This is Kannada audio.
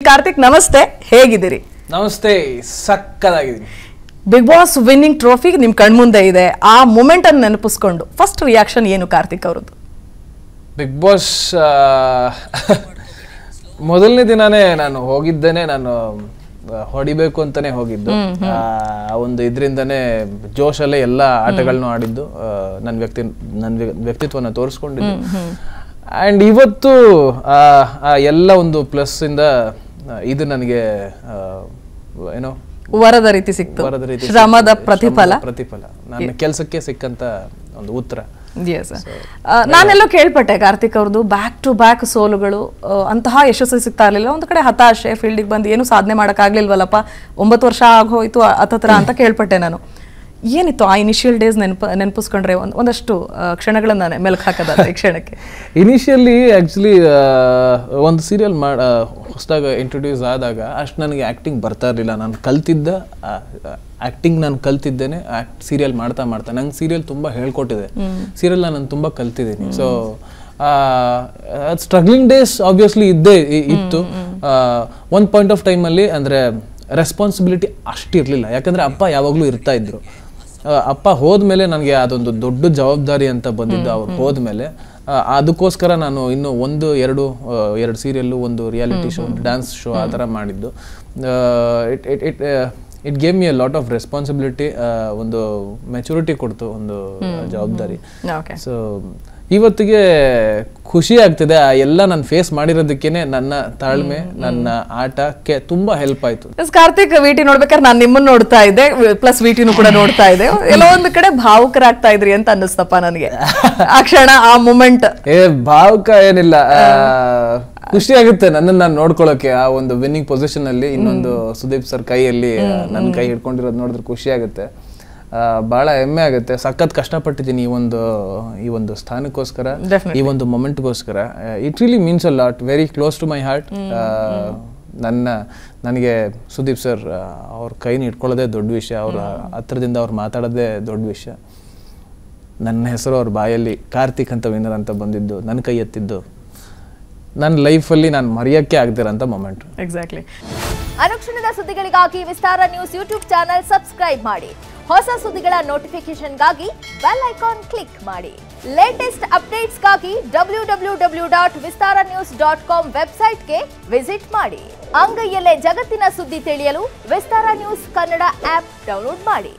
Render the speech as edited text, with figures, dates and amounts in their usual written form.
ಕಾರ್ತಿಕ್ ನಮಸ್ತೆ, ಹೇಗಿದ್ದೀರಿ? ನಮಸ್ತೆ, ಸಕ್ಕದಾಗಿದ್ದೀನಿ. ಬಿಗ್ ಬಾಸ್ ವಿನ್ನಿಂಗ್ ಟ್ರೋಫಿ ನಿಮ್ ಕಣ್ಮುಂದೆ ಇದೆ. ಆ ಮೂಮೆಂಟ್ ಅನ್ನು ನೆನಪಿಸ್ಕೊಂಡು ಫಸ್ಟ್ ರಿಯಾಕ್ಷನ್ ಏನು ಕಾರ್ತಿಕ್ ಅವರದ್ದು? ಬಿಗ್ ಬಾಸ್ ಮೊದಲನೇ ದಿನಾನೇ ನಾನು ಹೋಗಿದ್ದೇನೆ, ನಾನು ಹೊಡಿಬೇಕು ಅಂತಾನೆ ಹೋಗಿದ್ದು. ಒಂದು ಇದರಿಂದನೇ ಜೋಶಲ್ಲೇ ಎಲ್ಲ ಆಟಗಳನ್ನು ಆಡಿದ್ದು, ನನ್ನ ವ್ಯಕ್ತಿತ್ವನ ತೋರಿಸ್ಕೊಂಡಿದ್ದು. ಆ್ಯಂಡ್ ಇವತ್ತು ಎಲ್ಲ ಒಂದು ಪ್ಲಸ್ ಇಂದ ಇದು ನನಗೆ ಏನೋ ವರದ ರೀತಿ ಸಿಕ್ತು, ಶ್ರಮದ ಪ್ರತಿಫಲ ನನ್ನ ಕೆಲಸಕ್ಕೆ ಸಿಕ್ಕಂತ ಒಂದು ಉತ್ತರ. ನಾನೆಲ್ಲೋ ಕೇಳ್ಪಟ್ಟೆ ಕಾರ್ತಿಕ್ ಅವ್ರದ್ದು ಬ್ಯಾಕ್ ಟು ಬ್ಯಾಕ್ ಸೋಲುಗಳು, ಅಂತಹ ಯಶಸ್ಸು ಸಿಗ್ತಾ ಇರಲಿಲ್ಲ, ಒಂದು ಕಡೆ ಹತಾಶೆ, ಫೀಲ್ಡಿಗೆ ಬಂದು ಏನು ಸಾಧನೆ ಮಾಡೋಕ್ಕಾಗ್ಲಿಲ್ವಲ್ಲಪ್ಪ, 9 ವರ್ಷ ಆಗೋಯ್ತು ಹತ್ರ ಅಂತ ಕೇಳ್ಪಟ್ಟೆ ನಾನು. ಏನಿತ್ತು ಆ ಇನಿಷಿಯಲ್ ಡೇಸ್ ನೆನಪಿಸ್ಕೊಂಡ್ರೆ ಒಂದಷ್ಟು ಕ್ಷಣಗಳನ್ನ ಮೆಲುಕು ಹಾಕೋದಾದ್ರೆ ಈ ಕ್ಷಣಕ್ಕೆ? ಇನಿಷಿಯಲಿ ಆ್ಯಕ್ಚುಲಿ ಒಂದು ಸೀರಿಯಲ್ ಹೊಸದಾಗ ಇಂಟ್ರೊಡ್ಯೂಸ್ ಆದಾಗ ಅಷ್ಟು ನನಗೆ ಆ್ಯಕ್ಟಿಂಗ್ ಬರ್ತಾ ಇರಲಿಲ್ಲ. ನಾನು ಕಲ್ತಿದ್ದ ಆ್ಯಕ್ಟಿಂಗ್ ನಾನು ಕಲ್ತಿದ್ದೇನೆ, ಸೀರಿಯಲ್ ಮಾಡ್ತಾ ನಂಗೆ ಸೀರಿಯಲ್ ತುಂಬ ಹೇಳ್ಕೊಟ್ಟಿದೆ, ಸೀರಿಯಲ್ ನಾನು ತುಂಬ ಕಲ್ತಿದ್ದೀನಿ. ಸೊ ಸ್ಟ್ರಗ್ಲಿಂಗ್ ಡೇಸ್ ಆಬ್ವಿಯಸ್ಲಿ ಇತ್ತು. ಒಂದು ಪಾಯಿಂಟ್ ಆಫ್ ಟೈಮಲ್ಲಿ ಅಂದರೆ ರೆಸ್ಪಾನ್ಸಿಬಿಲಿಟಿ ಅಷ್ಟಿರಲಿಲ್ಲ, ಯಾಕಂದರೆ ಅಪ್ಪ ಯಾವಾಗಲೂ ಇರ್ತಾ ಇದ್ರು. ಅಪ್ಪ ಹೋದ್ಮೇಲೆ ನನಗೆ ಅದೊಂದು ದೊಡ್ಡ ಜವಾಬ್ದಾರಿ ಅಂತ ಬಂದಿದ್ದು. ಅವ್ರು ಹೋದ್ಮೇಲೆ ಅದಕ್ಕೋಸ್ಕರ ನಾನು ಇನ್ನು ಎರಡು ಸೀರಿಯಲ್ಲು, ಒಂದು ರಿಯಾಲಿಟಿ ಶೋ, ಡ್ಯಾನ್ಸ್ ಶೋ ಆ ಥರ ಮಾಡಿದ್ದು. It gave me a lot of responsibility, ಒಂದು ಮೆಚುರಿಟಿ ಕೊಡ್ತು, ಒಂದು ಜವಾಬ್ದಾರಿ. ಸೊ ಇವತ್ತಿಗೆ ಖುಷಿ ಆಗ್ತಿದೆ. ಎಲ್ಲ ನಾನು ಫೇಸ್ ಮಾಡಿರೋದಕ್ಕೇನೆ ನನ್ನ ತಾಳ್ಮೆ, ನನ್ನ ಆಟಕ್ಕೆ ತುಂಬಾ ಹೆಲ್ಪ್ ಆಯ್ತು. ಕಾರ್ತಿಕ್, ವಿಟಿ ನೋಡ್ಬೇಕಾದ್ರೆ ನಾನು ನಿಮ್ಮನ್ನ ನೋಡ್ತಾ ಇದ್ದೆ, ಪ್ಲಸ್ ವಿಟಿನೂ ಕೂಡ ನೋಡ್ತಾ ಇದ್ದೆ. ಎಲ್ಲೋ ಒಂದು ಕಡೆ ಭಾವುಕರಾಗ್ತಾ ಇದ್ರಿ ಅಂತ ಅನ್ನಿಸ್ತಪ್ಪ ನನಗೆ ಆ ಕ್ಷಣ, ಆ ಮೂಮೆಂಟ್. ಭಾವುಕ ಏನಿಲ್ಲ, ಖುಷಿ ಆಗುತ್ತೆ ನನ್ನನ್ನು ನಾನು ನೋಡ್ಕೊಳ್ಳೋಕೆ. ಆ ಒಂದು ವಿನ್ನಿಂಗ್ ಪೊಸಿಷನ್ ಅಲ್ಲಿ ಇನ್ನೊಂದು ಸುದೀಪ್ ಸರ್ ಕೈಯಲ್ಲಿ ನನ್ನ ಕೈ ಹಿಡ್ಕೊಂಡಿರೋದು ನೋಡಿದ್ರೆ ಖುಷಿ ಆಗುತ್ತೆ, ಬಹಳ ಹೆಮ್ಮೆ ಆಗುತ್ತೆ. ಸಖತ್ ಕಷ್ಟಪಟ್ಟಿದ್ದೀನಿ ಈ ಒಂದು ಸ್ಥಾನಕ್ಕೋಸ್ಕರ, ಈ ಒಂದು ಮೊಮೆಂಟ್ಗೋಸ್ಕರ. It really means a lot, very close to my heart. ನನಗೆ ಸುದೀಪ್ ಸರ್ ಅವ್ರ ಕೈನ ಇಟ್ಕೊಳ್ಳೋದೇ ದೊಡ್ಡ ವಿಷಯ, ಅವ್ರ ಹತ್ರದಿಂದ ಅವ್ರು ಮಾತಾಡೋದೇ ದೊಡ್ಡ ವಿಷಯ. ನನ್ನ ಹೆಸರು ಅವ್ರ ಬಾಯಲ್ಲಿ ಕಾರ್ತಿಕ್ ಅಂತ ವಿನ್ನರ್ ಅಂತ ಬಂದಿದ್ದು, ನನ್ನ ಕೈ ಎತ್ತಿದ್ದು ನನ್ನ ಲೈಫಲ್ಲಿ ನಾನು ಮರೆಯೋಕ್ಕೆ ಆಗದಿರೋಂಥ ಮೊಮೆಂಟ್. ಎಕ್ಸಾಕ್ಟ್ಲಿ. ಅನುಕ್ಷಣದ ಸುದ್ದಿಗಳಿಗಾಗಿ ವಿಸ್ತಾರ ನ್ಯೂಸ್ ಯೂಟ್ಯೂಬ್ ಚಾನೆಲ್ ಸಬ್ಸ್ಕ್ರೈಬ್ ಮಾಡಿ. ಹೊಸ ಸುದ್ದಿಗಳ ನೋಟಿಫಿಕೇಶನ್ಗಾಗಿ ಬೆಲ್ ಐಕಾನ್ ಕ್ಲಿಕ್ ಮಾಡಿ. ಲೇಟೆಸ್ಟ್ ಅಪ್ಡೇಟ್ಸ್ಗಾಗಿ www.vistaranews.com ವೆಬ್ಸೈಟ್ಗೆ ವಿಸಿಟ್ ಮಾಡಿ. ಅಂಗೈಯಲ್ಲೇ ಜಗತ್ತಿನ ಸುದ್ದಿ ತಿಳಿಯಲು ವಿಸ್ತಾರ ನ್ಯೂಸ್ ಕನ್ನಡ ಆಪ್ ಡೌನ್ಲೋಡ್ ಮಾಡಿ.